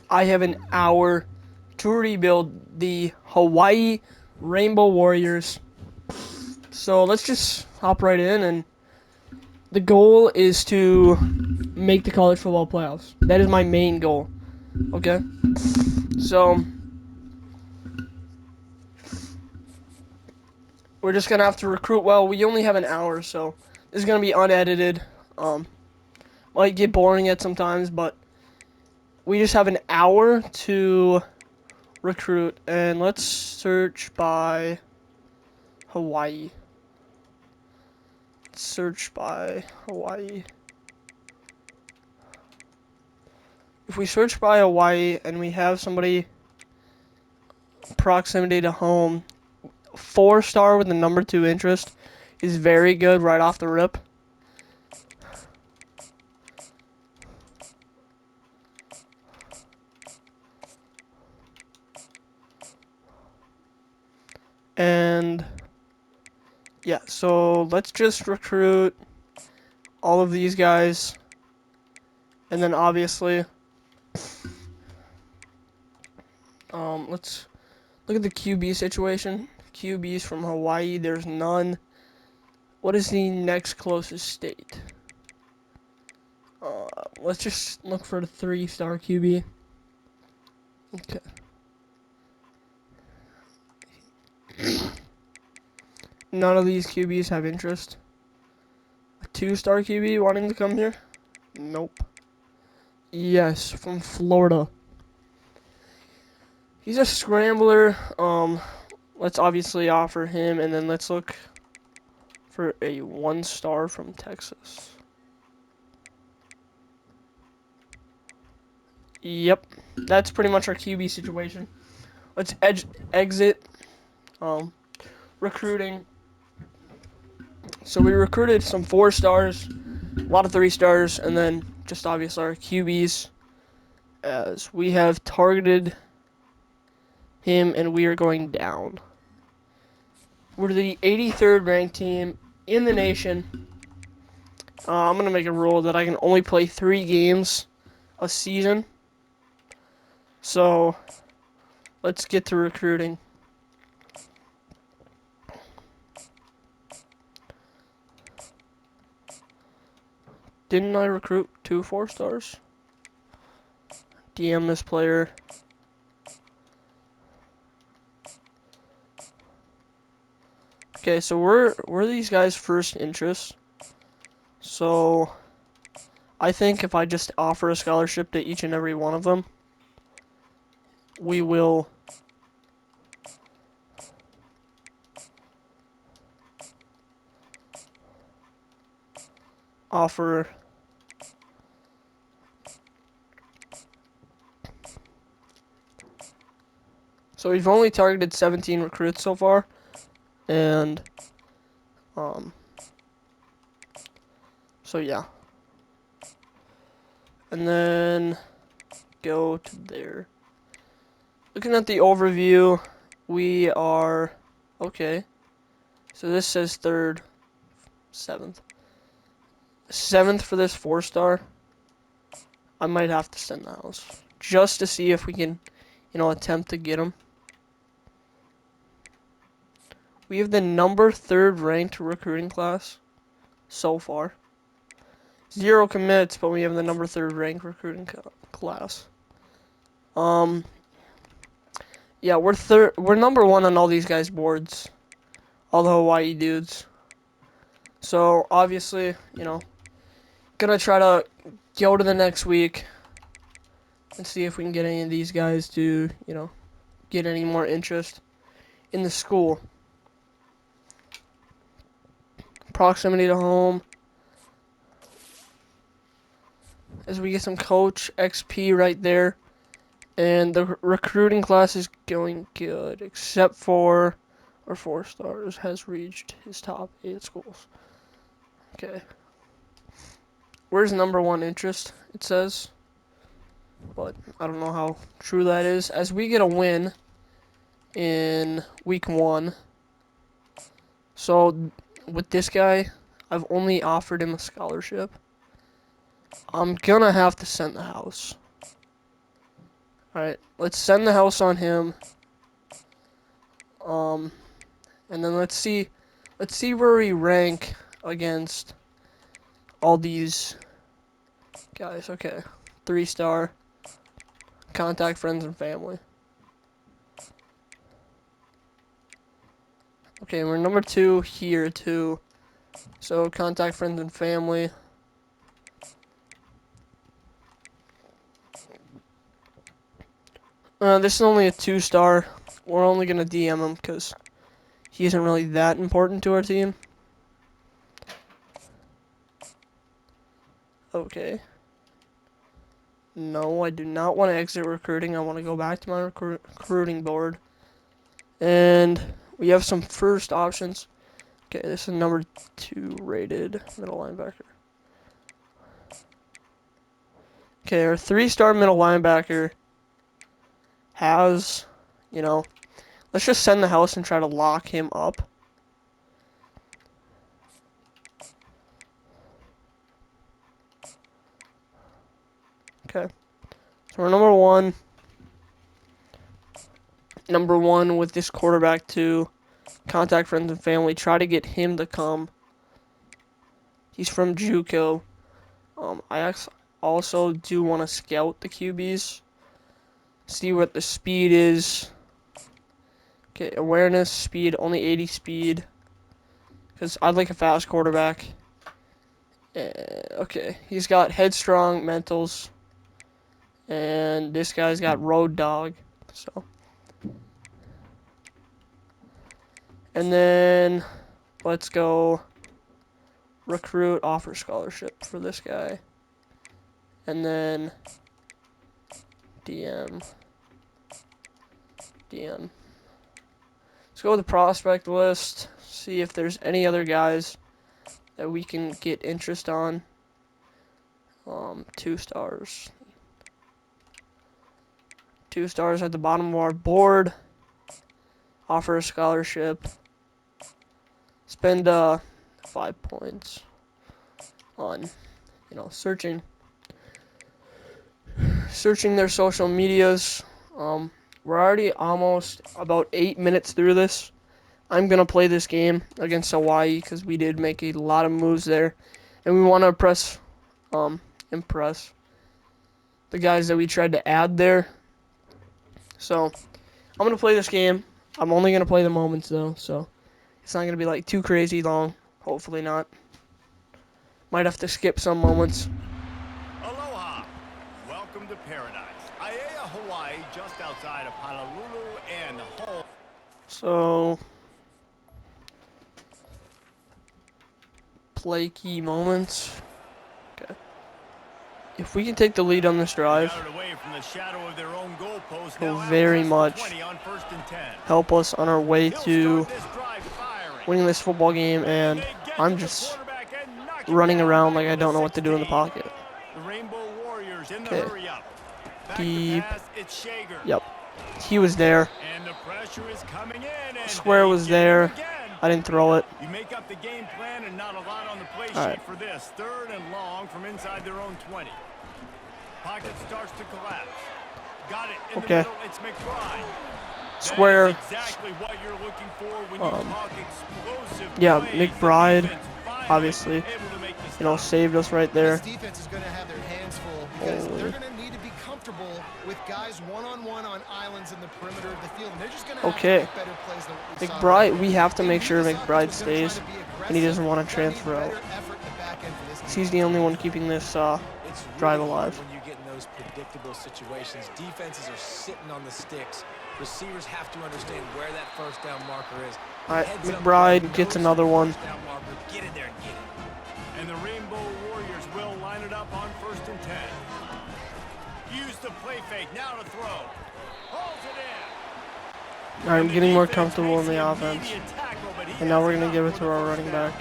I have an hour to rebuild the Hawaii Rainbow Warriors. So let's just hop right in, and the goal is to make the college football playoffs. That is my main goal. Okay? So we're just gonna have to recruit well. We only have an hour, so this is gonna be unedited. Might get boring at sometimes, but we just have an hour to recruit, and let's search by Hawaii. Search by Hawaii. If we search by Hawaii and we have somebody proximity to home, 4-star with the number 2 interest is very good right off the rip. And yeah, so let's just recruit all of these guys. And then obviously, let's look at the QB situation. QBs from Hawaii, there's none. What is the next closest state? Let's just look for the 3-star QB. Okay. None of these QBs have interest. A 2-star QB wanting to come here? Nope. Yes, from Florida. He's a scrambler. Let's obviously offer him, and then let's look for a 1-star from Texas. Yep, that's pretty much our QB situation. Let's exit recruiting. So we recruited some 4-stars, a lot of 3-stars, and then just obviously our QBs, as we have targeted him, and we are going down. We're the 83rd ranked team in the nation. I'm going to make a rule that I can only play 3 games a season. So, let's get to recruiting. Didn't I recruit 2 4-stars? DM this player. Okay, so we're these guys' first interest. So, I think if I just offer a scholarship to each and every one of them, we will offer so we've only targeted 17 recruits so far, and so yeah, and then go to there. Looking at the overview, we are okay. So this says 3rd, 7th. 7th for this 4-star. I might have to send the house just to see if we can, attempt to get him. We have the number 3rd ranked recruiting class so far. 0 commits, but we have the number 3rd ranked recruiting class. Yeah, we're number 1 on all these guys' boards, all the Hawaii dudes. So obviously, gonna try to go to the next week and see if we can get any of these guys to, get any more interest in the school. Proximity to home. As we get some coach XP right there. And the recruiting class is going good, except for our 4-stars has reached his top 8 schools. Okay. Where's number 1 interest, it says. But I don't know how true that is. As we get a win in week 1. So, with this guy, I've only offered him a scholarship. I'm gonna have to send the house. Alright, let's send the house on him. And then let's see where we rank against all these guys. Okay, 3-star. Contact friends and family. Okay, we're number 2 here too. So contact friends and family. This is only a 2-star. We're only gonna DM him because he isn't really that important to our team. Okay. No, I do not want to exit recruiting. I want to go back to my recruiting board. And we have some first options. Okay, this is number 2 rated middle linebacker. Okay, our 3-star middle linebacker has, let's just send the house and try to lock him up. Okay. So we're number 1. Number 1 with this quarterback too. Contact friends and family. Try to get him to come. He's from JUCO. I also do want to scout the QBs. See what the speed is. Okay, awareness, speed, only 80 speed. Because I'd like a fast quarterback. Okay, he's got headstrong mentals. And this guy's got road dog. So. And then let's go recruit, offer scholarship for this guy. And then DM. Let's go with the prospect list. See if there's any other guys that we can get interest on. 2 stars. 2 stars at the bottom of our board. Offer a scholarship. Spend 5 points on, searching their social medias. We're already almost about 8 minutes through this. I'm gonna play this game against Hawaii because we did make a lot of moves there, and we want to impress the guys that we tried to add there. So I'm gonna play this game. I'm only gonna play the moments though, so it's not gonna be like too crazy long. Hopefully not. Might have to skip some moments. Aloha. Welcome to paradise. Aiea, Hawaii, just outside of Honolulu and home. So play key moments. Okay. If we can take the lead on this drive, will very much help us on our way to winning this football game, and I'm just running around like I don't know what to do in the pocket. Okay. Deep. Yep. He was there. Square was there. I didn't throw it. You make up the game plan and not a lot on the play sheet for this. 3rd and long from inside their own 20. Pocket starts to collapse. Got it in the middle. It's McBride. Square. Exactly what you're looking for when you talk explosive yeah, plays. McBride, obviously, saved us right there. This defense is going to have their hands full because they're going to need to be comfortable with guys one-on-one on islands in the perimeter of the field. And they're just going to have to make better plays than what we saw. McBride, we have to make sure McBride stays, and he doesn't want to transfer out. He's the only one keeping this drive alive. When you get in those predictable situations, defenses are sitting on the sticks. Receivers have to understand where that 1st down marker is. All right, McBride gets another one. Get in there and get it. And the Rainbow Warriors will line it up on 1st and 10. Use the play fake, now to throw. Holds it in. All right, I'm getting more comfortable in the offense. And now we're going to give it to our running back.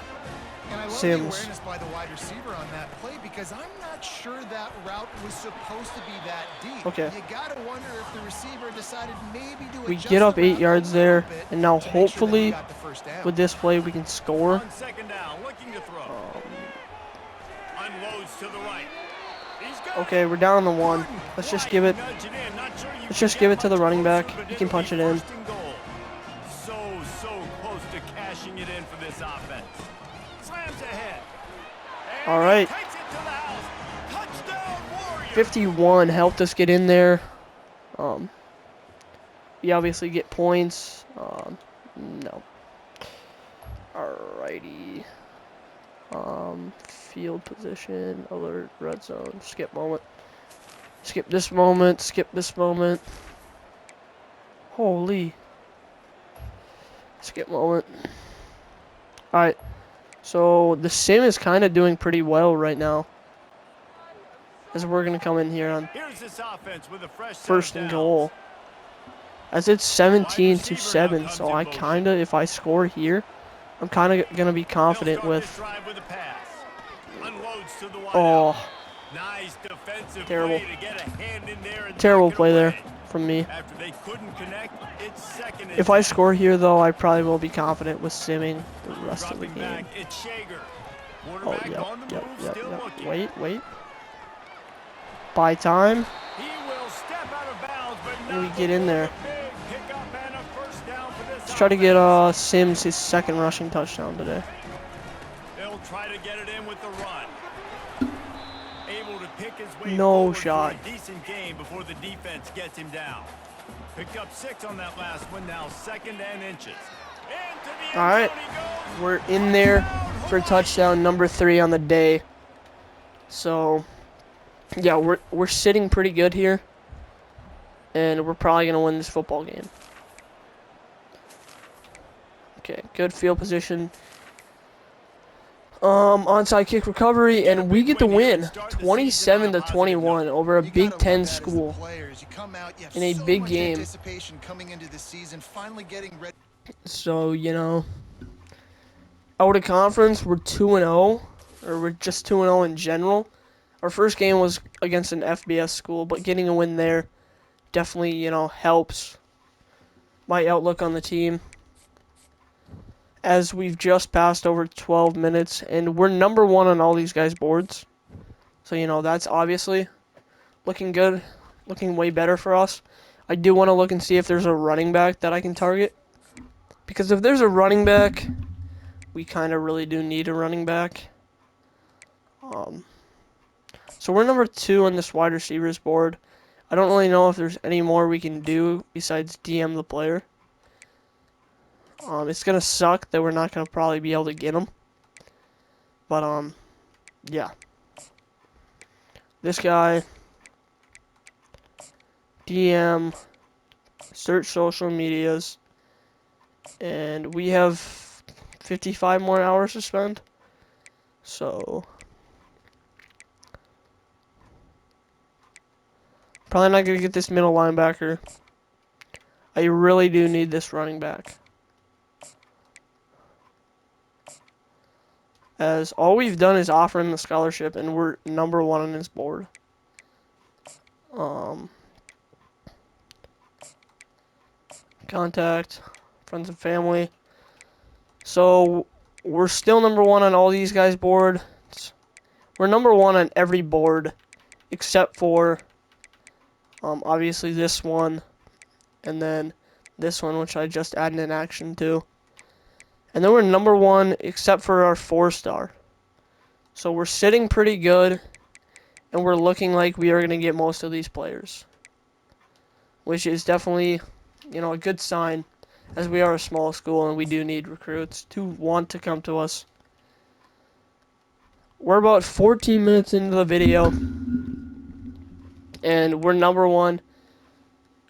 And I love Sims. the awareness by the wide receiver on that play because I'm not sure that route was supposed to be that deep. Okay. You gotta wonder if the receiver decided maybe to We adjust get up the 8 route yards a little there, bit and now to make sure that he hopefully got the first down. with this play we can score. On 2nd down, looking to throw. Unloads to the right. He's Okay, we're down on the 1. Let's just give it. Let's just give it to the running back. He can punch it in. So close to cashing it in for this offense. Slams ahead. All right. 51 helped us get in there. We obviously get points. No. Alrighty. Field position, alert, red zone, skip moment. Skip this moment, skip this moment. Holy. Skip moment. Alright. So the sim is kind of doing pretty well right now. As we're going to come in here on first and goal. As it's 17-7, so I kind of, if I score here, I'm kind of going to be confident with... Oh. Terrible. Terrible play there from me. If I score here, though, I probably will be confident with simming the rest of the game. Oh, yep. Wait. Buy time. And we get in there. Let's try to get Sims his second rushing touchdown today. They'll try to get it in with the run. Able to pick his way no shot. For a decent game before the defense gets him down. Picked up 6 on that last one, now 2nd and inches. All right, we're in there for touchdown number 3 on the day. So, yeah, we're sitting pretty good here, and we're probably gonna win this football game. Okay, good field position. Onside kick recovery, and we get the win, 27-21 over a Big Ten school in a big game. So, you know, out of conference, we're 2-0, or we're just 2-0 in general. Our first game was against an FBS school, but getting a win there definitely, you know, helps my outlook on the team. As we've just passed over 12 minutes, and we're number 1 on all these guys' boards. So, you know, that's obviously looking good, looking way better for us. I do want to look and see if there's a running back that I can target. Because if there's a running back, we kind of really do need a running back. So we're number 2 on this wide receivers board. I don't really know if there's any more we can do besides DM the player. It's going to suck that we're not going to probably be able to get him. But, yeah. This guy, DM, search social medias, and we have 55 more hours to spend. So, probably not going to get this middle linebacker. I really do need this running back. As all we've done is offer him the scholarship, and we're number 1 on his board. Contact, friends and family. So, we're still number 1 on all these guys' board. We're number 1 on every board, except for, obviously this one, and then this one, which I just added an action to. And then we're number 1 except for our 4-star. So we're sitting pretty good, and we're looking like we are going to get most of these players. Which is definitely, you know, a good sign, as we are a small school and we do need recruits to want to come to us. We're about 14 minutes into the video, and we're number 1.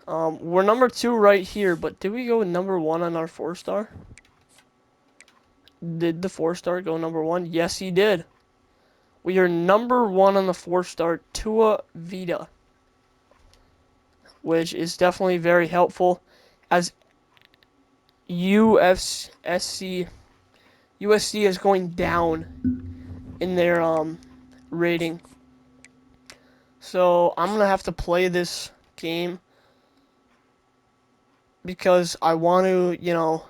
We're number 2 right here, but did we go number 1 on our 4-star? Did the 4-star go number 1? Yes, he did. We are number 1 on the 4-star, Tua Vita. Which is definitely very helpful, as USC is going down in their rating. So I'm going to have to play this game because I want to, you know,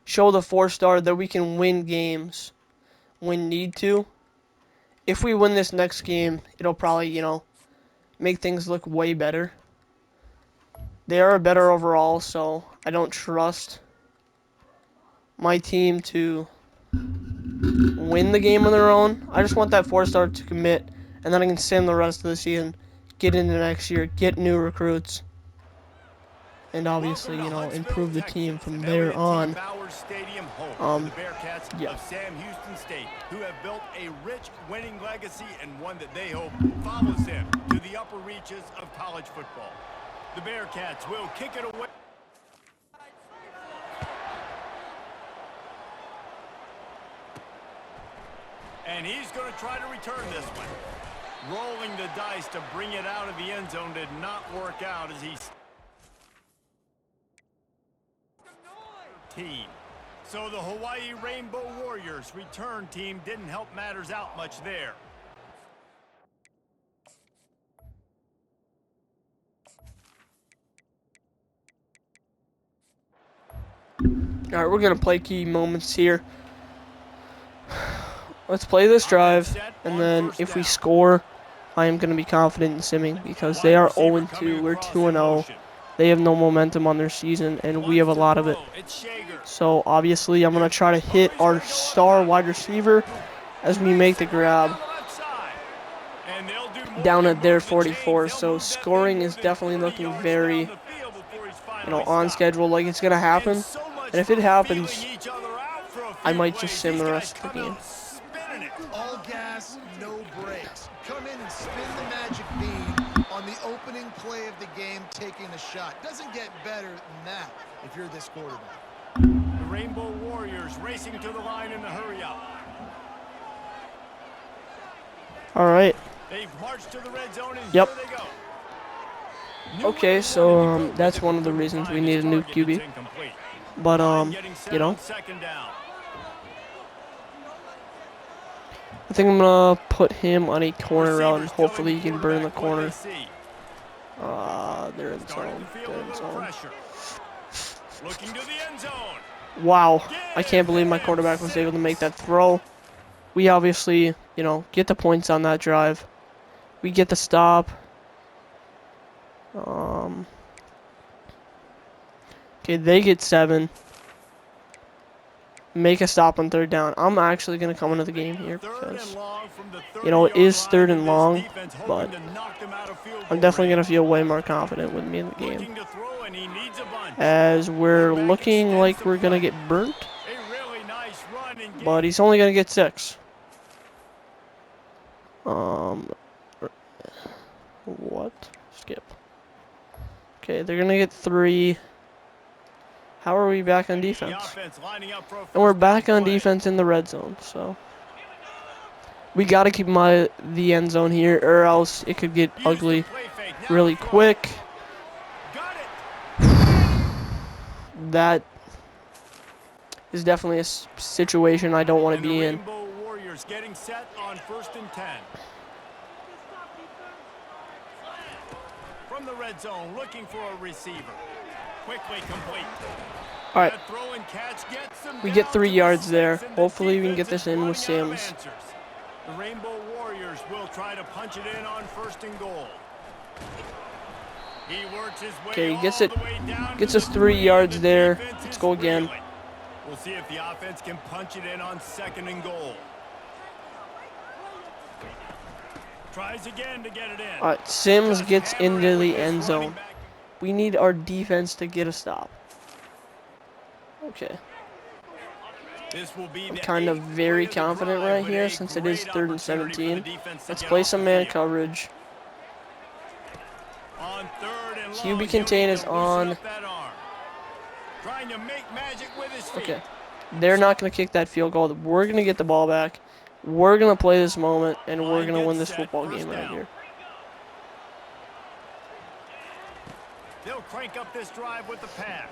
show the 4-star that we can win games when need to, if we win this next game, it'll probably, you know, make things look way better. They are better overall, so I don't trust my team to win the game on their own. I just want that 4-star to commit, and then I can sim the rest of the season, get into next year, get new recruits, and obviously, you know, improve the team from there on. The Bearcats yeah. of Sam Houston State, who have built a rich winning legacy and one that they hope follows them to the upper reaches of college football. The Bearcats will kick it away. And he's going to try to return this one. Rolling the dice to bring it out of the end zone did not work out as he... team. So the Hawaii Rainbow Warriors return team didn't help matters out much there. All right, we're going to play key moments here. Let's play this drive, and then if we score, I am going to be confident in simming because they are 0-2. We're 2-0. They have no momentum on their season, and we have a lot of it. So, obviously, I'm going to try to hit our star wide receiver as we make the grab down at their 44. So, scoring is definitely looking very, you know, on schedule, like it's going to happen. And if it happens, I might just sim the rest of the game. All gas, no brakes. Come in and spin the magic bean on the opening play of the game, taking a shot. Doesn't get better than that if you're this quarterback. The Rainbow Warriors racing to the line in the hurry up. All right. They've marched to the red zone and yep. Here they go. Okay, so that's one of the reasons we need a new QB. But you know, I think I'm gonna put him on a corner route and hopefully he can burn the corner. They're in zone. They're in zone. Wow, I can't believe my quarterback was able to make that throw. We obviously, you know, get the points on that drive. We get the stop. Okay, they get 7. Make a stop on 3rd down. I'm actually going to come into the game here because, you know, it is 3rd and long, but I'm definitely going to feel way more confident with me in the game. As we're looking like we're going to get burnt, but he's only going to get 6. What? Skip. Okay, they're going to get 3. How are we back on defense? And we're back on defense in the red zone, so we got to keep the end zone here, or else it could get ugly really quick. That is definitely a situation I don't want to be in. Warriors getting set on 1st and 10. From the red zone, looking for a receiver. Quickly complete. All right, we get 3 yards there. Hopefully we can get this in with Sims. The Rainbow Warriors will try to punch it in on 1st and goal. He works his way okay, he gets it. Down gets us 3 yards there. Let's go again. We'll see if the offense can punch it in on 2nd and goal. Tries again to get it in. All right, Sims gets into the end zone. We need our defense to get a stop. Okay. I'm kind of very confident right here since it is 3rd and 17. Let's play some man coverage. QB contain is on. Okay. They're not going to kick that field goal. We're going to get the ball back. We're going to play this moment, and we're going to win this football game right here. They'll crank up this drive with the pass.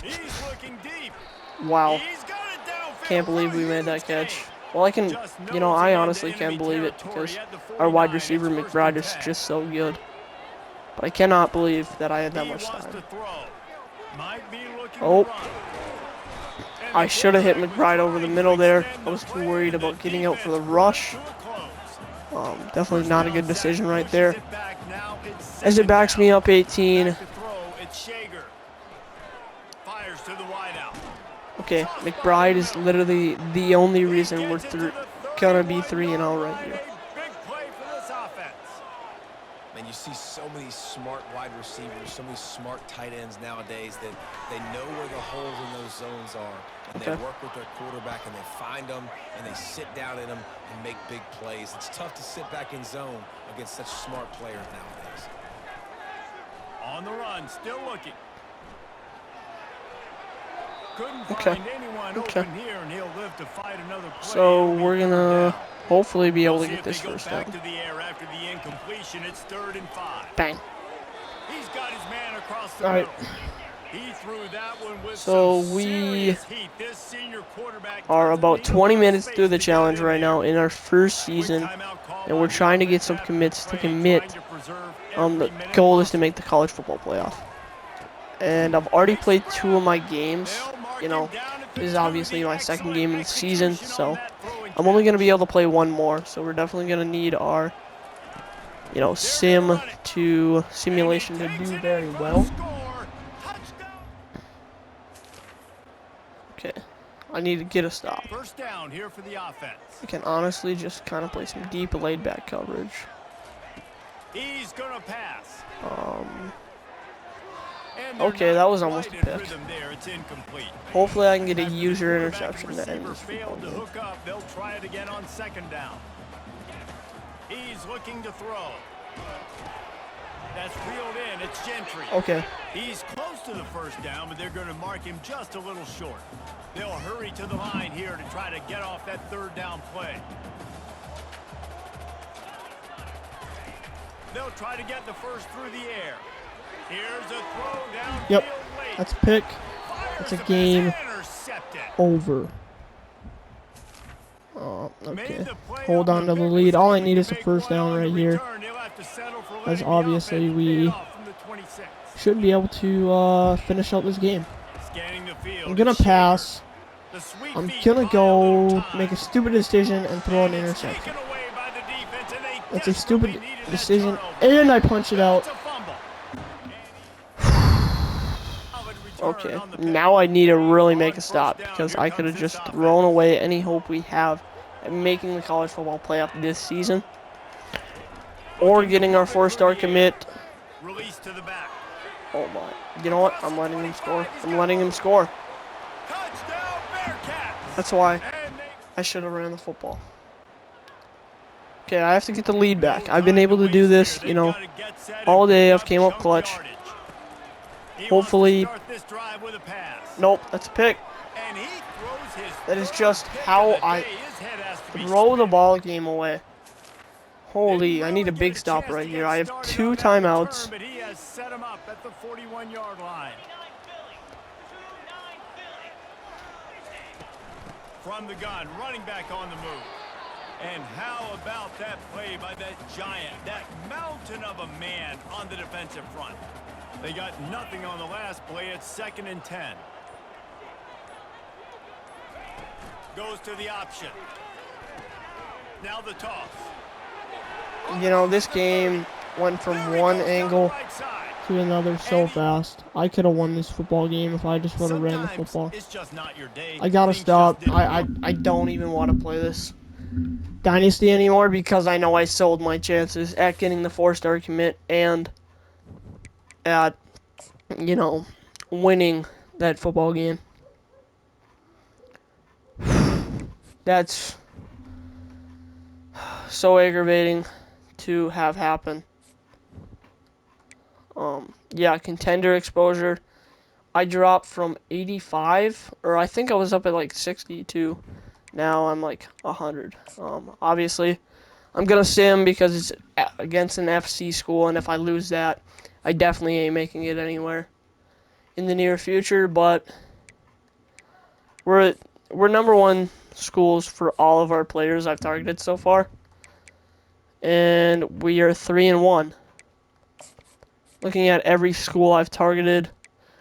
He's looking deep. Wow. Can't believe we made that catch. Well, I can, you know, I honestly can't believe it because our wide receiver McBride is just so good. But I cannot believe that I had that much time. Oh. I should have hit McBride over the middle there. I was too worried about getting out for the rush. Definitely not a good decision right there. As it backs me up 18. Okay, McBride is literally the only reason we're gonna be 3-0 right here. And you see so many smart wide receivers, so many smart tight ends nowadays that they know where the holes in those zones are. And they work with their quarterback and they find them and they sit down in them and make big plays. It's tough to sit back in zone against such smart players nowadays. On the run, still looking. Couldn't find anyone open here, and he'll live to fight another play. So we're gonna hopefully be able to get this first down. To the air after the incompletion. It's 3rd and 5. Bang. He's got his man across the All right. He threw that one with so we are about 20 minutes through the challenge right now in our first season, and we're trying to get some commits to commit. The goal is to make the college football playoff. And I've already played 2 of my games. You know, this is obviously my 2nd game in the season, so I'm only going to be able to play 1 more. So we're definitely going to need our, you know, simulation to do very well. Okay, I need to get a stop. First down here for the offense. I can honestly just kind of play some deep laid-back coverage. He's going to pass. Okay, that was almost a pick. Hopefully I can get a user interception to end this football game. They'll try it again on 2nd down. He's looking to throw. That's reeled in. It's Gentry. Okay. He's close to the first down, but they're going to mark him just a little short. They'll hurry to the line here to try to get off that 3rd down play. They'll try to get the first through the air. Here's a throw down. Yep, that's a pick. That's a game over. Okay. Hold on to the lead. All I need is a first down right here. As obviously we should be able to finish out this game. I'm gonna pass. I'm gonna go make a stupid decision and throw an interception. That's a stupid decision, and I punch it out. Okay, now I need to really make a stop because I could have just thrown away any hope we have at making the college football playoff this season or getting our 4-star commit. Oh my, you know what? I'm letting him score. I'm letting him score. That's why I should have ran the football. Okay, I have to get the lead back. I've been able to do this, you know, all day. I've came up clutch. Hopefully. Nope, that's a pick. That is just how I throw the ball game away. Holy, I need a big stop right here. I have 2 timeouts. From the gun, running back on the move. And how about that play by that giant, that mountain of a man on the defensive front? They got nothing on the last play. It's 2nd and 10. Goes to the option. Now the toss. You know, this game went from one angle to another so fast. I could have won this football game if I just would have ran the football. I gotta stop. I don't even want to play this Dynasty anymore because I know I sold my chances at getting the 4-star commit and at, you know, winning that football game. That's so aggravating to have happen. Yeah, contender exposure. I dropped from 85, or I think I was up at like 62. Now I'm like 100. Obviously, I'm gonna sim because it's against an FC school, and if I lose that, I definitely ain't making it anywhere in the near future. But we're #1 schools for all of our players I've targeted so far, and we are 3-1. Looking at every school I've targeted,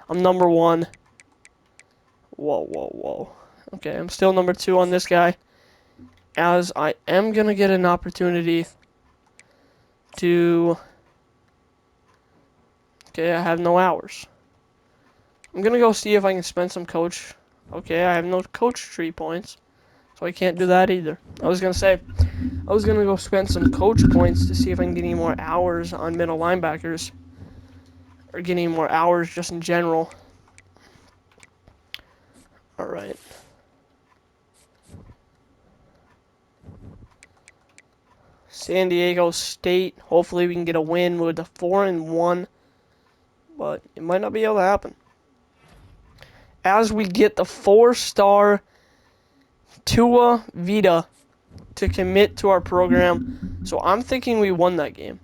I'm #1. Whoa. Okay, I'm still #2 on this guy, as I am going to get an opportunity to... Okay, I have no hours. I'm gonna go see if I can spend some coach... Okay, I have no coach tree points. So I can't do that either. I was gonna say, I was gonna go spend some coach points to see if I can get any more hours on middle linebackers. Or get any more hours just in general. Alright. San Diego State. Hopefully we can get a win with a 4-1. But it might not be able to happen. As we get the 4-star Tua Vita to commit to our program. So I'm thinking we won that game.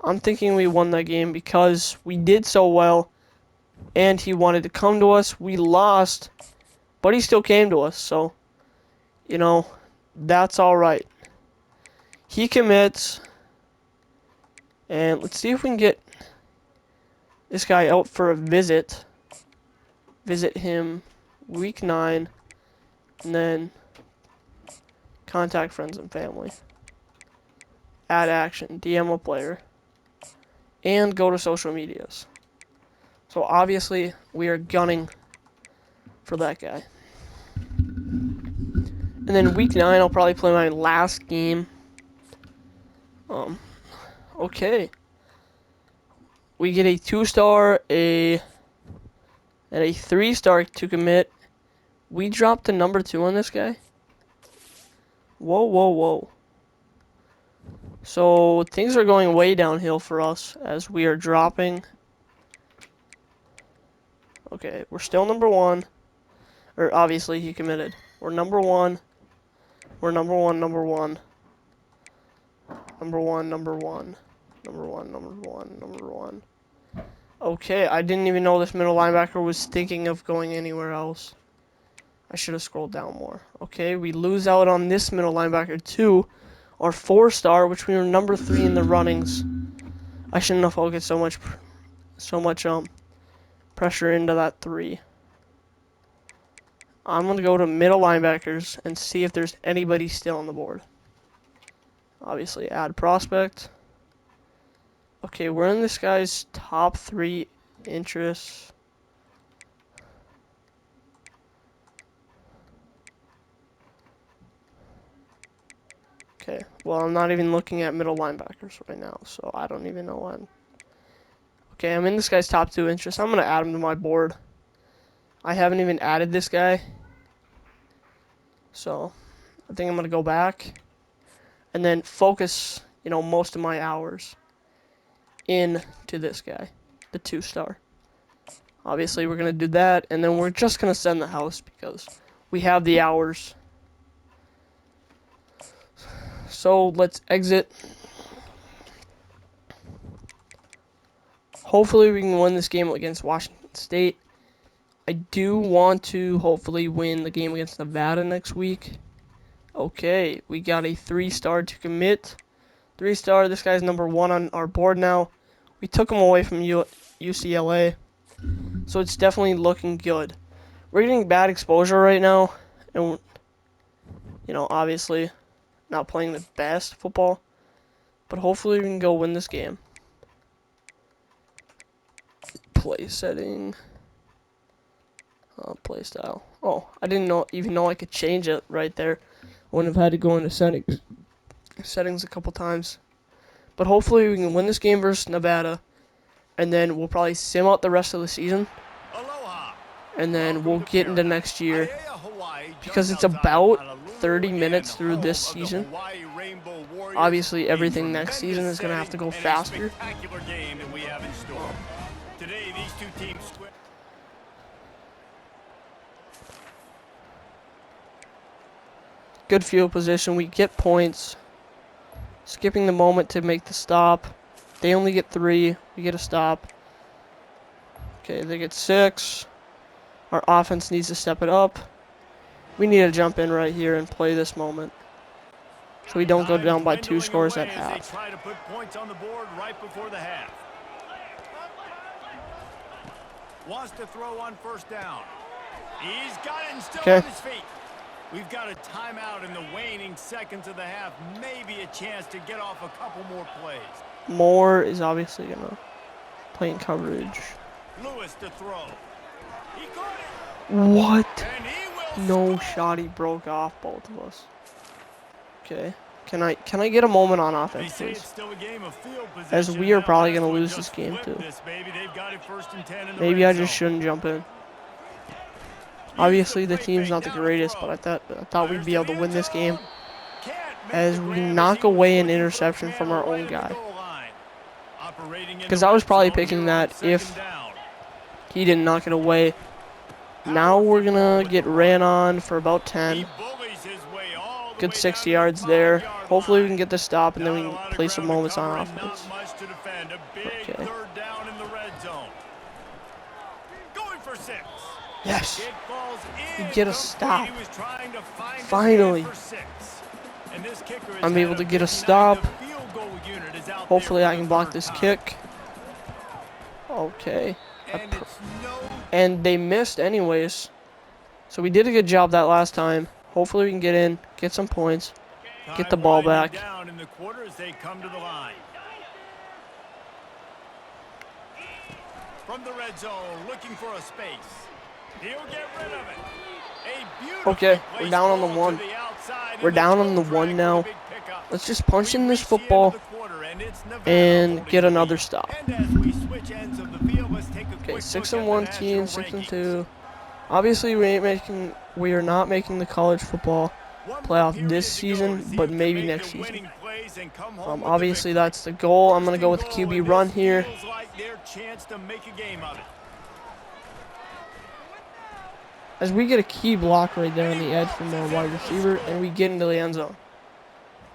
I'm thinking we won that game because we did so well and he wanted to come to us. We lost, but he still came to us. So, you know, that's all right. He commits. And let's see if we can get this guy out for a visit. Visit him week 9. And then contact friends and family. Add action. DM a player. And go to social medias. So obviously we are gunning for that guy. And then week 9 I'll probably play my last game. Okay. We get a 2-star, and a 3-star to commit. We dropped to number 2 on this guy. Whoa, whoa, whoa. So things are going way downhill for us as we are dropping. Okay, we're still number 1. Or obviously he committed. We're number 1. We're number 1, number 1. Number 1, number 1. Number 1, number 1, number 1. Okay, I didn't even know this middle linebacker was thinking of going anywhere else. I should have scrolled down more. Okay, we lose out on this middle linebacker too. Our 4-star, which we were number 3 in the runnings. I shouldn't have focused so much pressure into that 3. I'm going to go to middle linebackers and see if there's anybody still on the board. Obviously, add prospect. Okay, we're in this guy's top 3 interests. Okay, well, I'm not even looking at middle linebackers right now, so I don't even know when. Okay, I'm in this guy's top 2 interests. I'm going to add him to my board. I haven't even added this guy. So, I think I'm going to go back and then focus, you know, most of my hours into this guy, the 2-star. Obviously, we're going to do that, and then we're just going to send the house because we have the hours. So, let's exit. Hopefully, we can win this game against Washington State. I do want to hopefully win the game against Nevada next week. Okay, we got a 3-star to commit. 3-star, this guy's number 1 on our board now. We took him away from UCLA. So it's definitely looking good. We're getting bad exposure right now. And, you know, obviously not playing the best football. But hopefully we can go win this game. Play setting. Play style. Oh, I didn't even know I could change it right there. I wouldn't have had to go into settings a couple times. But hopefully we can win this game versus Nevada. And then we'll probably sim out the rest of the season. Aloha. And then we'll get into next year. Because it's about 30 minutes through this season. Obviously everything next season is going to have to go faster. Today these two teams split. Good field position. We get points. Skipping the moment to make the stop. They only get 3. We get a stop. Okay, they get 6. Our offense needs to step it up. We need to jump in right here and play this moment. So we don't go down by 2 scores at half. Try to put points on the board right before the half. Wants to throw on first down. He's got it and still on his feet. We've got a timeout in the waning seconds of the half. Maybe a chance to get off a couple more plays. Moore is obviously gonna play in coverage. Lewis to throw. He caught it. What? And he will No score. shot. He broke off both of us. Okay. Can I get a moment on They offense, say it's please? still a game of field As possession. we are Now probably has gonna to lose just this game flip too. this, baby. They've got it 1st and 10 in the Maybe red I just zone. shouldn't jump in. Use Obviously, the play team's fake not the down to greatest, throw. but I thought we'd Fires be able to the win end this game zone. Can't make as the we grab knock he was away an looking for a interception from man our own right at the guy. goal line. Operating in Because the I was red probably zone picking here on that second if down. he didn't knock it away. Now Power we're football gonna with get the run. ran on for about He 10. bullies his way all the Good way 60 down to yards the there. 5-yard Hopefully we line. can get the stop and then we Not a can lot of play some ground to moments on cover and offense. Not much to defend. A big Okay. 3rd down in the red zone. Going for 6. Yes. It falls We in. get a complete. stop. He was trying to find his Finally. man for 6. And this kicker has I'm had able to get a 59. stop. The field goal unit is out Hopefully there I for can the block 3rd this time. kick. Okay. And it's no And they missed anyways. So we did a good job that last time. Hopefully we can get in, get some points, get the time ball winding back. down in the quarter as they come to the line. From the red zone, looking for a space. He'll get rid of it. A beautiful Okay, we're placed down on the ball to 1. the outside, We're and the down on toe the drag 1 for now. the big pickup. Let's just punch We in this reach the end of football the quarter, and it's Nevada and holding get the another lead. stop. And as we switch ends of the field, let's take a Okay, quick 6 look and at 1 the team, national 6 and rankings. 2. Obviously we are not making the college football One more playoff period this to go season, to see but who can maybe make next the season. winning plays and come home with the Obviously victory. that's the goal. I'm gonna First go and with the goal, QB and run this here. feels like their chance to make a game of it. As we get a key block right there on the edge from our wide receiver, and we get into the end zone.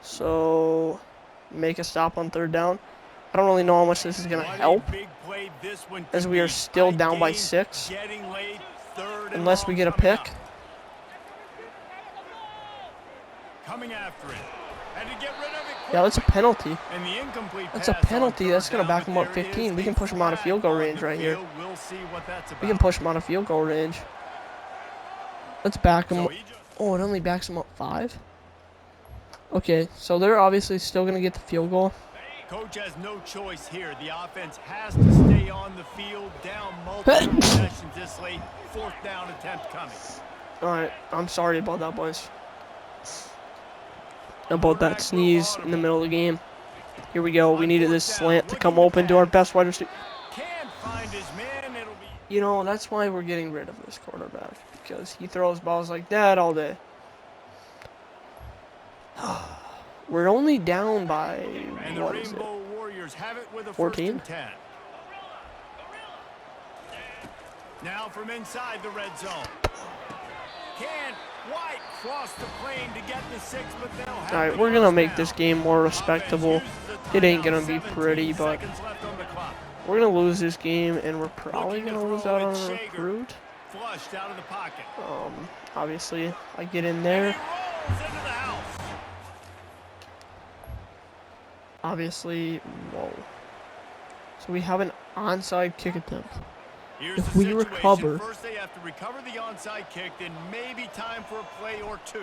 So, make a stop on 3rd down. I don't really know how much this is going to What a help, big play this one as could we are be. still Tight down by game, 6, getting late, 3rd and unless we long get a coming pick. up. Coming after it. And to get rid of it Yeah, that's a quickly. penalty. And the incomplete That's a pass on penalty. 3rd That's going to down, back but them up there is 15. We a can push them out of flag field goal on range the right here. field. We'll see what that's about. We can push them out of field goal range. Let's back them. So he just Oh, it only backs them up 5? Okay, so they're obviously still going to get the field goal. Coach has no choice here. The offense has to stay on the field, down multiple possessions this late. 4th down attempt coming. Alright, I'm sorry about that, boys. About that sneeze in the middle of the game. Here we go. We needed this slant to come open to our best wide receiver. Can't find his man. It'll be You know, that's why we're getting rid of this quarterback. Because he throws balls like that all day. We're only down by, and the what is it? Rainbow Warriors have it with a 14? 1st and 10. Now from inside the red zone. Can't quite cross the plane to get the 6, but they'll have Alright, the we're going to first make down. this game more respectable. Offense uses a It ain't timeout, going to be 17 pretty, but seconds left on the clock. we're going to lose this game, and we're probably Looking to going to lose throw out on it, a Shager. recruit. Flushed out of the pocket. Obviously, I get in And there. he rolls into the house. Obviously, whoa. So we have an onside kick attempt. Here's If the we situation. recover- First they have to recover the onside kick, then maybe time for a play or 2.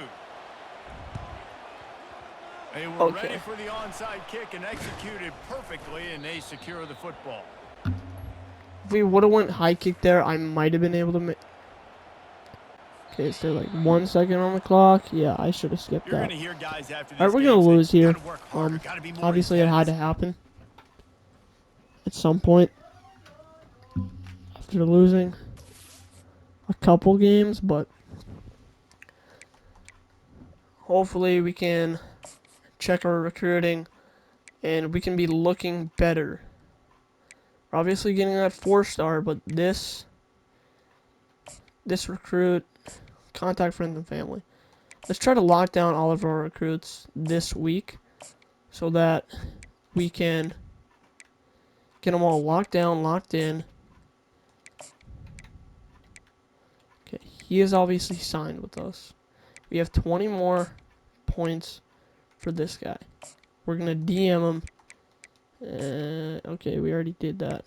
They were Okay. ready for the onside kick and executed perfectly, and they secure the football. If we would have went high kick there, I might have been able to make. Okay, so like 1 second on the clock. Yeah, I should have skipped You're that. going to hear guys after this Alright, we're game gonna say, lose here. "Gotta work harder, gotta be more Obviously, it had to intense." happen at some point after losing a couple games, but hopefully we can check our recruiting and we can be looking better. We're obviously getting that 4-star, but this recruit, contact friends and family. Let's try to lock down all of our recruits this week so that we can get them all locked down, locked in. Okay, he is obviously signed with us. We have 20 more points for this guy. We're going to DM him. Okay, we already did that.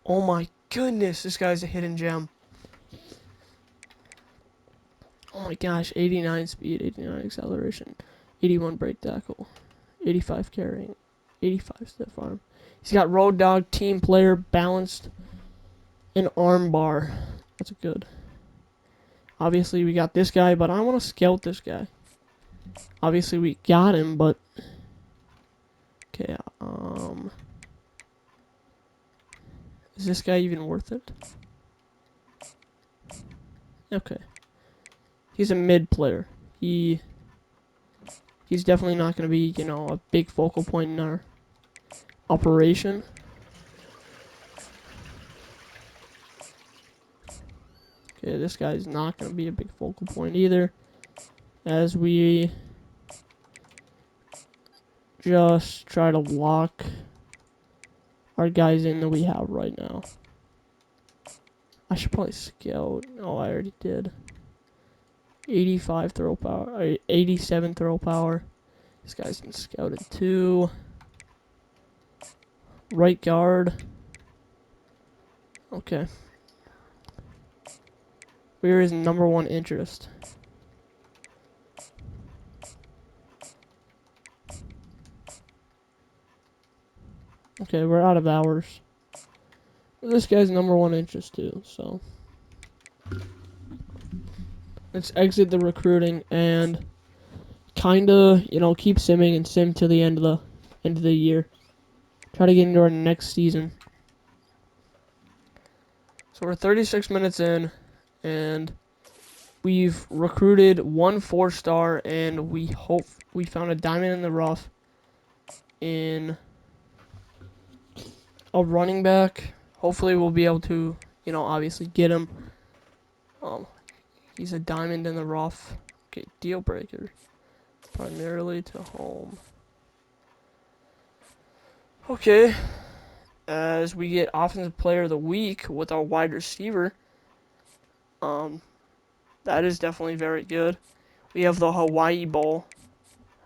Oh my goodness, this guy's a hidden gem. Oh my gosh, 89 speed, 89 acceleration, 81 break tackle, 85 carrying, 85 stiff arm. He's got road dog, team player, balanced, and arm bar. That's good. Obviously, we got this guy, but I want to scout this guy. Obviously, we got him, but... Okay, is this guy even worth it? Okay. He's a mid player. He's definitely not going to be, you know, a big focal point in our operation. Okay, this guy's not going to be a big focal point either. As we just try to lock our guys in that we have right now. I should probably scout. Oh, I already did. 85 throw power, 87 throw power. This guy's been scouted too. Right guard. Okay. Where is number one interest? Okay, we're out of hours. This guy's number one interest too, so. Let's exit the recruiting and kinda, you know, keep simming and sim to the end of the year. Try to get into our next season. So we're 36 minutes in, and we've recruited 1 4-star, and we hope we found a diamond in the rough in a running back. Hopefully we'll be able to, you know, obviously get him. He's a diamond in the rough. Okay, deal breaker. Primarily to home. Okay. As we get offensive player of the week with our wide receiver. That is definitely very good. We have the Hawaii Bowl.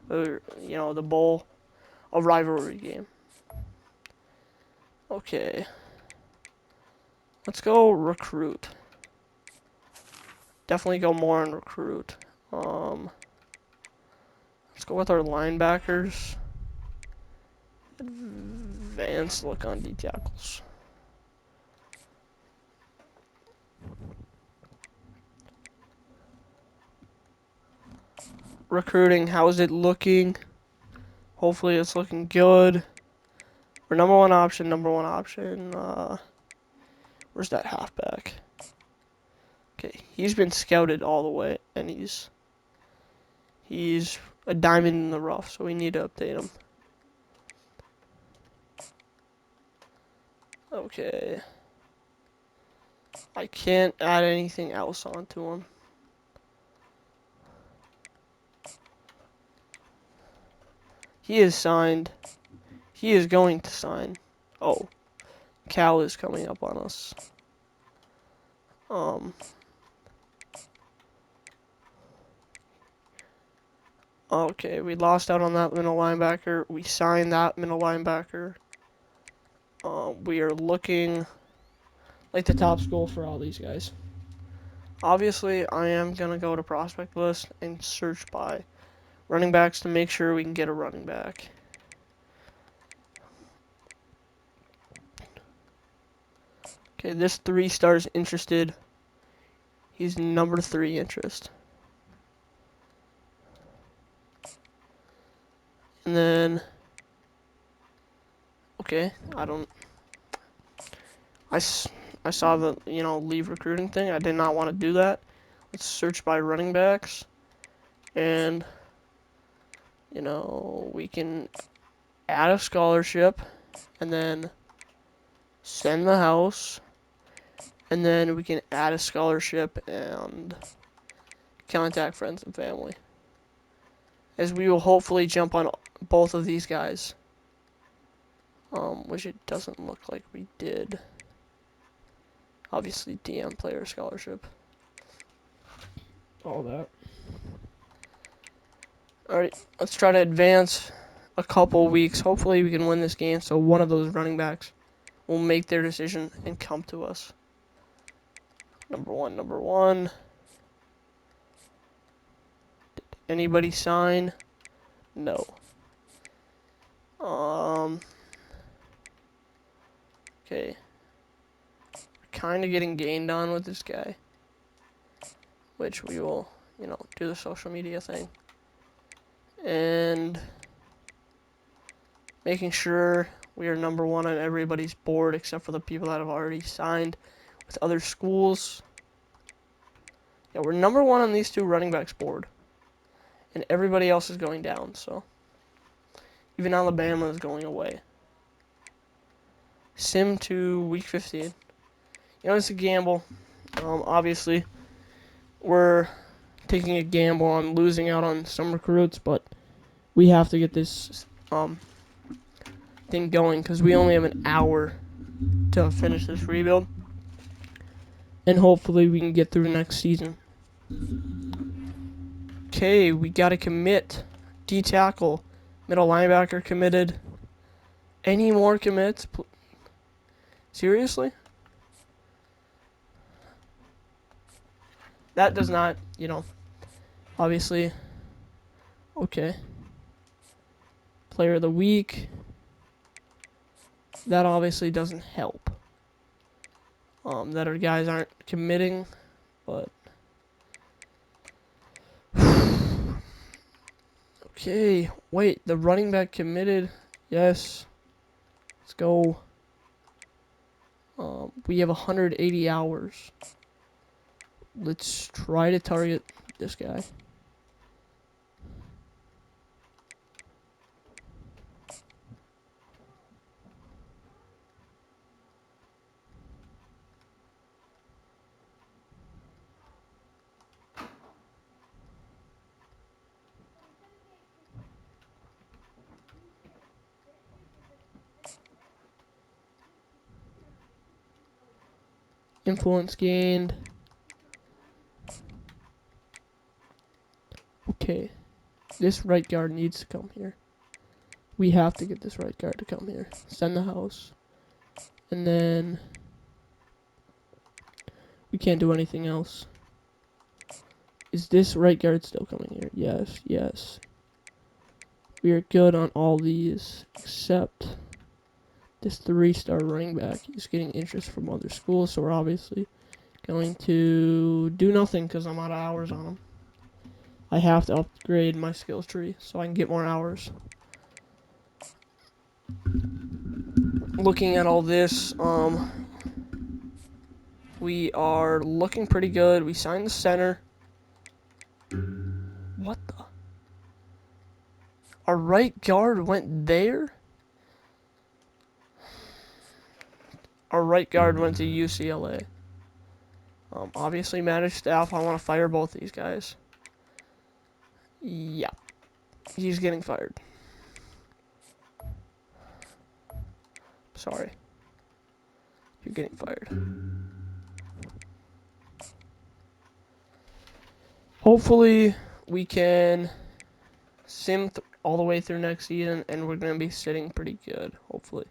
Or, you know, the bowl. A rivalry game. Okay. Let's go recruit. Definitely go more on recruit. Let's go with our linebackers. Advanced look on D tackles. Recruiting, how's it looking? Hopefully it's looking good. We're number one option. Where's that halfback? Okay, he's been scouted all the way, and he's a diamond in the rough, so we need to update him. Okay. I can't add anything else onto him. He is signed. He is going to sign. Oh. Cal is coming up on us. Okay, we lost out on that middle linebacker. We signed that middle linebacker. We are looking like the top school for all these guys. Obviously, I am going to go to prospect list and search by running backs to make sure we can get a running back. Okay, this 3-star is interested. He's number 3 interest. And then, okay, I saw the, you know, leave recruiting thing. I did not want to do that. Let's search by running backs. And, you know, we can add a scholarship. And then send the house. And then we can add a scholarship and contact friends and family. As we will hopefully jump on both of these guys. Which it doesn't look like we did. Obviously, DM player scholarship. All that. Alright, let's try to advance a couple weeks. Hopefully we can win this game, so one of those running backs will make their decision and come to us. Number one. Did anybody sign? No. Okay. Kind of getting gained on with this guy, which we will, do the social media thing. And making sure we are number one on everybody's board except for the people that have already signed with other schools. Yeah, we're number one on these two running backs board. And everybody else is going down, so. Even Alabama is going away. Sim to week 15. It's a gamble. Obviously, we're taking a gamble on losing out on some recruits, but we have to get this thing going because we only have an hour to finish this rebuild. And hopefully we can get through next season. Okay, we got to commit. D-tackle. Middle linebacker committed. Any more commits? Seriously? That does not, obviously. Okay. Player of the week. That obviously doesn't help. That our guys aren't committing, but. Okay, wait, the running back committed. Yes. Let's go. We have 180 hours. Let's try to target this guy. Influence gained. Okay. This right guard needs to come here. We have to get this right guard to come here. Send the house. And then we can't do anything else. Is this right guard still coming here? Yes, yes. We are good on all these except this 3-star running back. He's getting interest from other schools, so we're obviously going to do nothing because I'm out of hours on him. I have to upgrade my skills tree so I can get more hours. Looking at all this, we are looking pretty good. We signed the center. What the? Our right guard went there? Our right guard went to UCLA. Obviously, managed staff. I want to fire both these guys. Yeah. He's getting fired. Sorry. You're getting fired. Hopefully, we can sim all the way through next season, and we're going to be sitting pretty good, hopefully.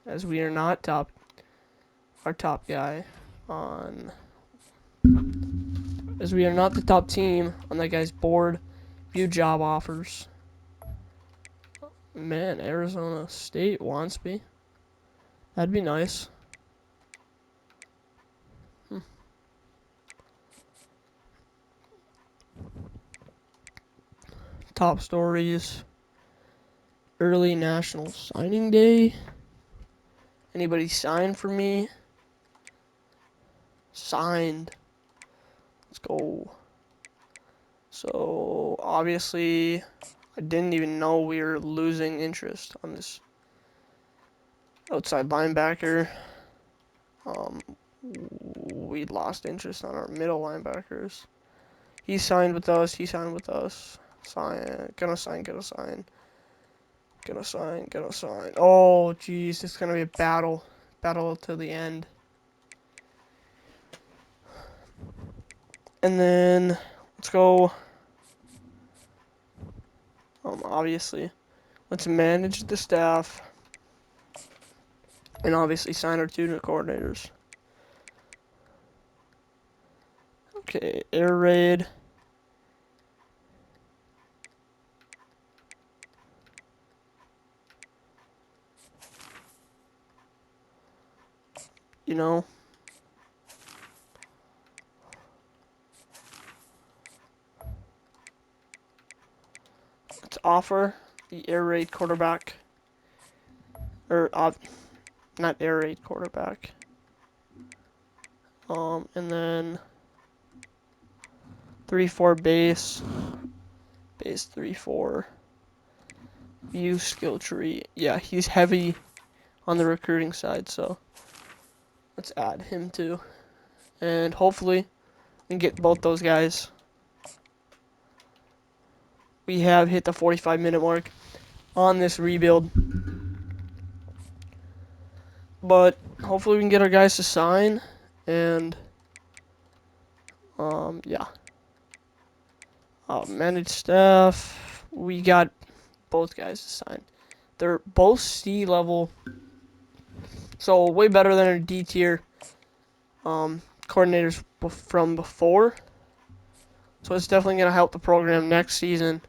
As we are not our top guy on... As we are not the top team on that guy's board. View job offers. Man, Arizona State wants me. That'd be nice. Top stories. Early National Signing Day. Anybody signed for me? Signed. Let's go. So, obviously, I didn't even know we were losing interest on this outside linebacker. We lost interest on our middle linebackers. He signed with us. Gonna sign. Oh, jeez, it's gonna be a battle. Battle to the end. And then, let's go. Obviously, let's manage the staff. And obviously sign our 2 new coordinators. Okay, air raid. You know, let's offer the air raid quarterback, or not air raid quarterback. And then 3-4 base 3-4 view skill tree. Yeah, he's heavy on the recruiting side, so let's add him too, and hopefully we can get both those guys. We have hit the 45-minute mark on this rebuild, but hopefully we can get our guys to sign, and yeah. Managed staff, we got both guys to sign. They're both C level, so way better than our D tier coordinators from before. So it's definitely going to help the program next season,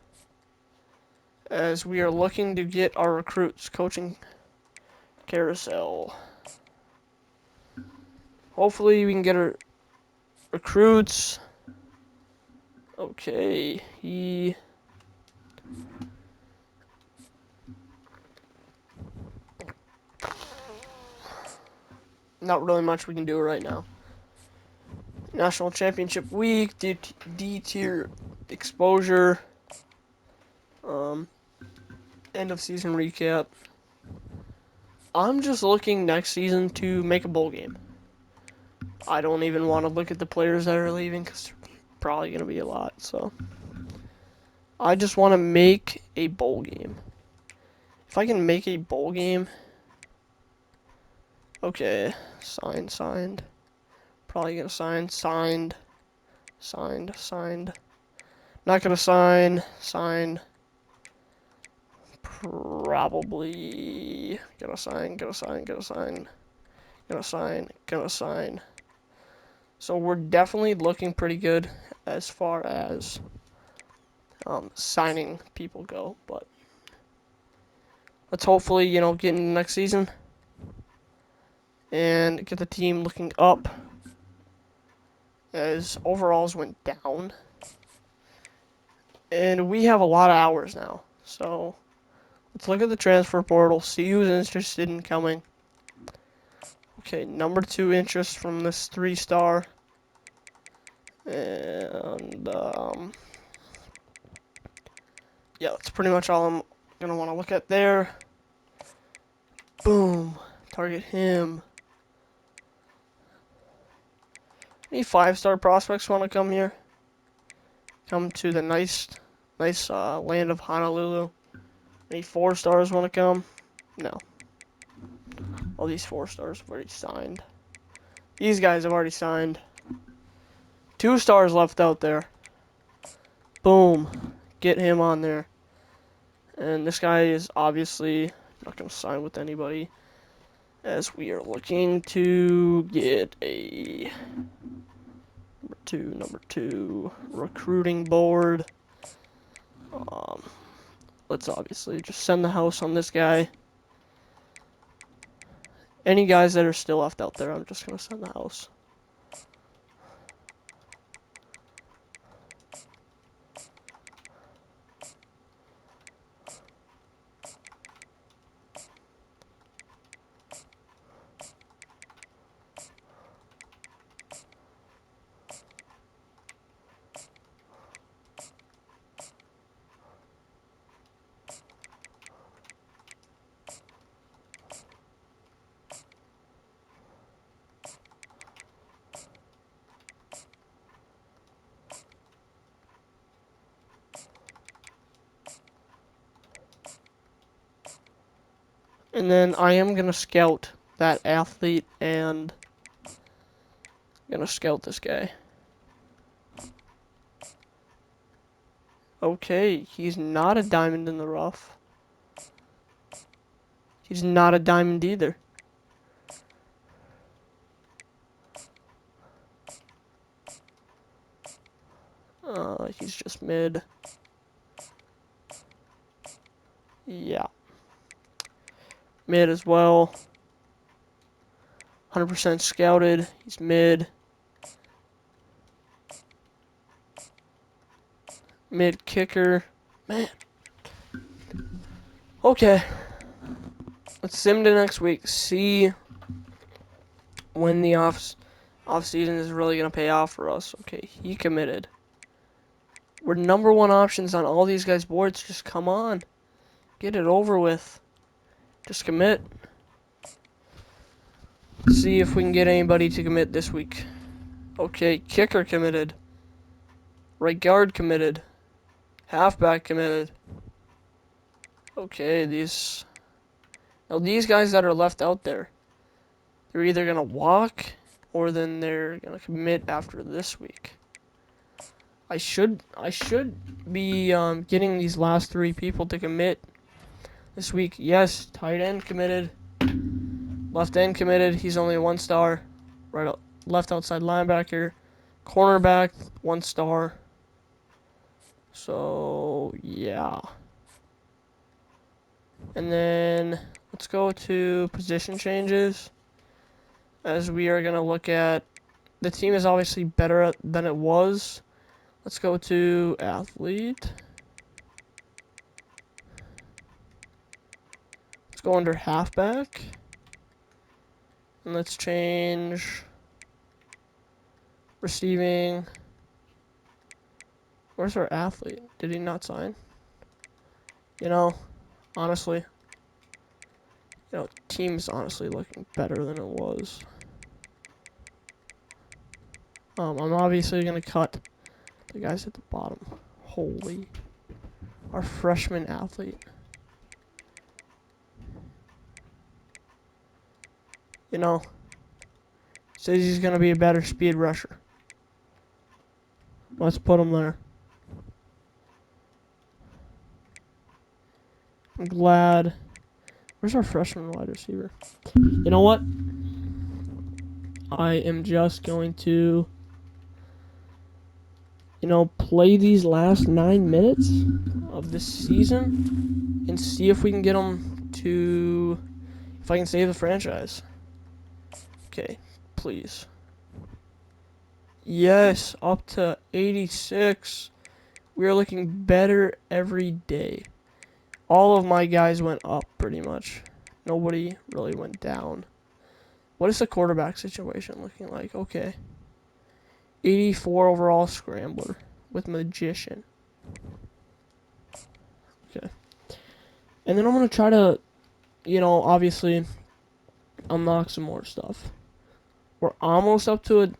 as we are looking to get our recruits. Coaching carousel. Hopefully we can get our recruits. Okay, not really much we can do right now. National Championship Week, D tier exposure, end of season recap. I'm just looking next season to make a bowl game. I don't even want to look at the players that are leaving, because they're probably going to be a lot, so I just want to make a bowl game. If I can make a bowl game, okay, signed. Probably gonna signed. Not gonna sign. Probably gonna sign. So we're definitely looking pretty good as far as signing people go, but let's hopefully, get in next season and get the team looking up, as overalls went down. And we have a lot of hours now, so let's look at the transfer portal, see who's interested in coming. Okay, number 2 interest from this 3-star. And, yeah, that's pretty much all I'm going to want to look at there. Boom. Target him. Any 5-star prospects want to come here? Come to the nice land of Honolulu. Any 4-stars want to come? No. All these 4-stars have already signed. These guys have already signed. 2 stars left out there. Boom. Get him on there. And this guy is obviously not going to sign with anybody, as we are looking to get a number two recruiting board. Let's obviously just send the house on this guy. Any guys that are still left out there, I'm just going to send the house. And then I am going to scout that athlete, and I'm going to scout this guy. Okay, he's not a diamond in the rough. He's not a diamond either. He's just mid. Yeah. Mid as well. 100% scouted. He's mid. Mid kicker. Man. Okay. Let's sim to next week. See when the off season is really gonna pay off for us. Okay, he committed. We're number one options on all these guys' boards. Just come on. Get it over with. Just commit. See if we can get anybody to commit this week. Okay, kicker committed. Right guard committed. Halfback committed. Okay, these guys that are left out there, they're either gonna walk or then they're gonna commit after this week. I should be getting these last 3 people to commit this week. Yes, tight end committed. Left end committed. He's only a 1 star. Left outside linebacker. Cornerback, 1 star. So, yeah. And then let's go to position changes. As we are going to look at, the team is obviously better than it was. Let's go to athlete. Let's go under halfback. And let's change receiving. Where's our athlete? Did he not sign? You know, honestly, team's honestly looking better than it was. I'm obviously going to cut the guys at the bottom. Holy. Our freshman athlete. Says he's going to be a better speed rusher. Let's put him there. I'm glad. Where's our freshman wide receiver? You know what? I am just going to, play these last 9 minutes of this season and see if we can get them to, if I can save the franchise. Okay, please. Yes, up to 86. We are looking better every day. All of my guys went up pretty much. Nobody really went down. What is the quarterback situation looking like? Okay. 84 overall scrambler with magician. Okay. And then I'm going to try to, obviously unlock some more stuff. We're almost up to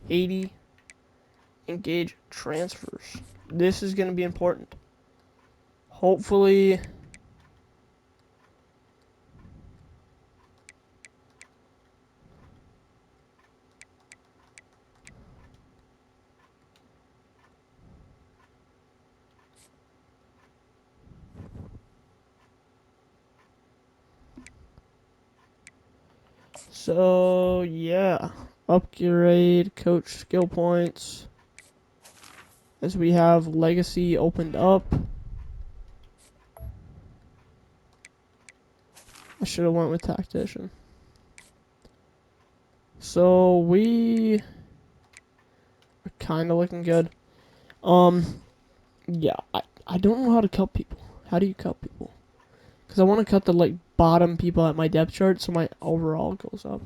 80 engage transfers. This is going to be important. Hopefully so, yeah. Upgrade coach skill points. As we have legacy opened up. I should have went with tactician. So we are kind of looking good. Yeah, I don't know how to cut people. How do you cut people? Because I want to cut the bottom people at my depth chart so my overall goes up.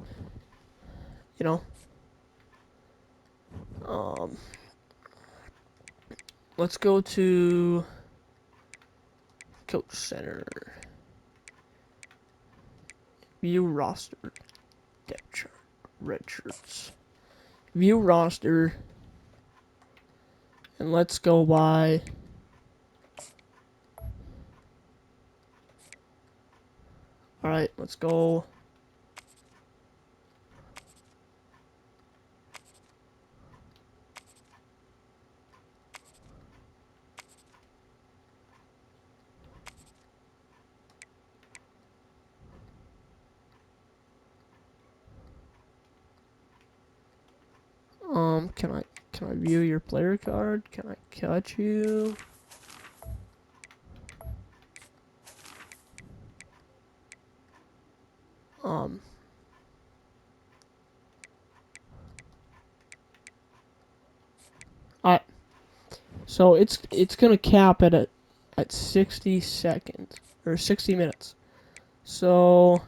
Let's go to Coach Center. View roster. Depth chart. Red shirts. View roster. And let's go by... Alright, let's go... Can I view your player card? Can I cut you? I So it's gonna cap at 60 seconds or 60 minutes. So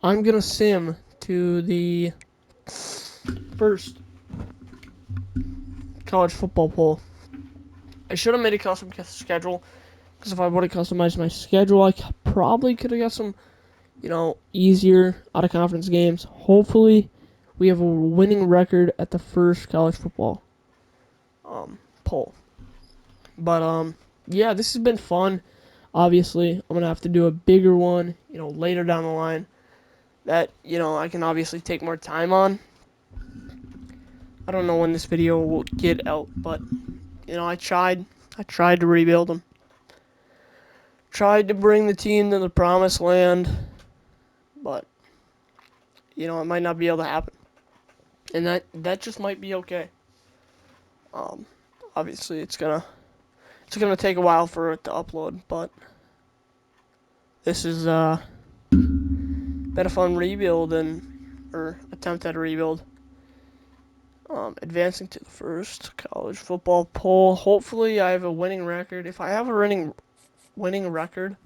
I'm gonna sim to the first college football poll. I should have made a custom schedule, because if I would have customized my schedule, I probably could have got some, easier out of conference games. Hopefully, we have a winning record at the first college football poll. But yeah, this has been fun. Obviously, I'm gonna have to do a bigger one, later down the line. That I can obviously take more time on. I don't know when this video will get out, but I tried to rebuild them. Tried to bring the team to the promised land, but it might not be able to happen, and that just might be okay. Obviously, it's gonna take a while for it to upload, but this is been a fun rebuild or attempt at a rebuild. Advancing to the first college football poll. Hopefully, I have a winning record. If I have a winning record,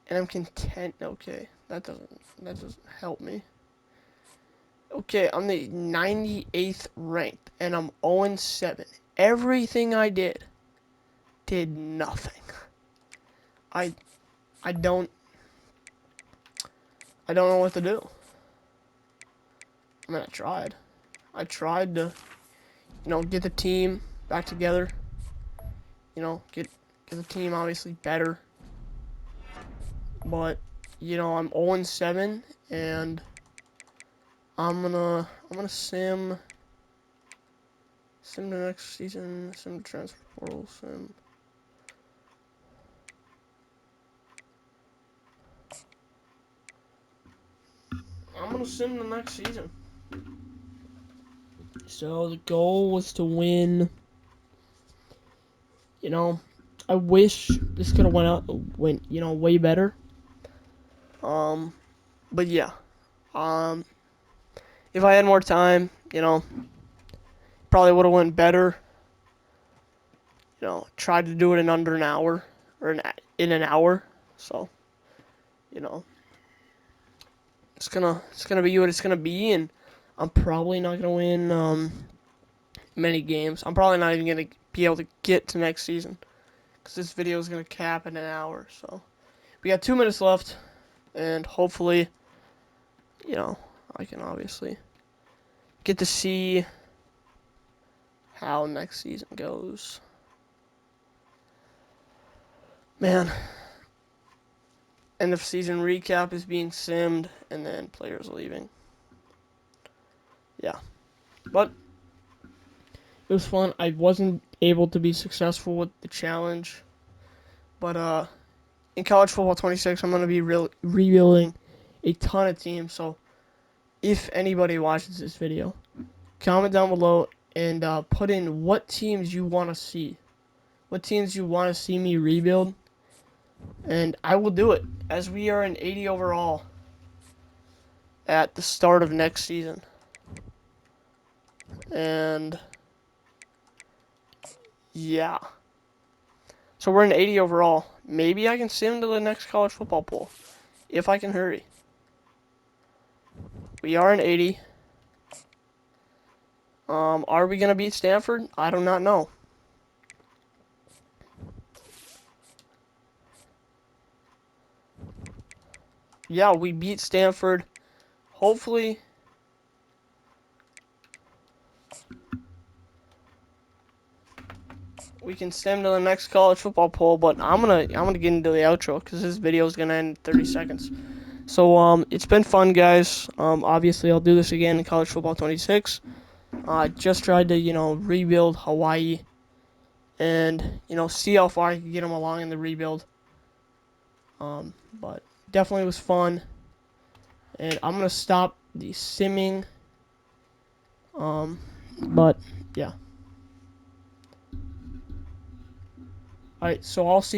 and I'm content. Okay, that doesn't help me. Okay, I'm the 98th ranked, and I'm 0-7. Everything I did nothing. I don't know what to do. I mean, I tried. I tried to, get the team back together. Get the team obviously better. But, I'm 0-7, and I'm gonna sim the next season, sim transfer portal, sim. I'm gonna sim the next season. So the goal was to win. I wish this could have went way better. But yeah. If I had more time, probably would have went better. Tried to do it in under an hour or in an hour. So, it's gonna be what it's gonna be, and I'm probably not gonna win many games. I'm probably not even gonna be able to get to next season, because this video is gonna cap in an hour. So we got 2 minutes left, and hopefully, I can obviously get to see how next season goes. Man. End of season recap is being simmed, and then players leaving. Yeah. But it was fun. I wasn't able to be successful with the challenge. But in College Football 26, I'm going to be rebuilding a ton of teams. So if anybody watches this video, comment down below and put in what teams you want to see. What teams you want to see me rebuild. And I will do it, as we are an 80 overall at the start of next season. And yeah. So we're an 80 overall. Maybe I can sim to the next college football poll, if I can hurry. We are an 80. Are we going to beat Stanford? I do not know. Yeah, we beat Stanford. Hopefully we can sim to the next college football poll, but I'm gonna get into the outro, because this video is gonna end in 30 seconds. So it's been fun, guys. Obviously I'll do this again in College Football 26. I just tried to rebuild Hawaii, and see how far I can get them along in the rebuild. But definitely was fun, and I'm gonna stop the simming But yeah. Alright, so I'll see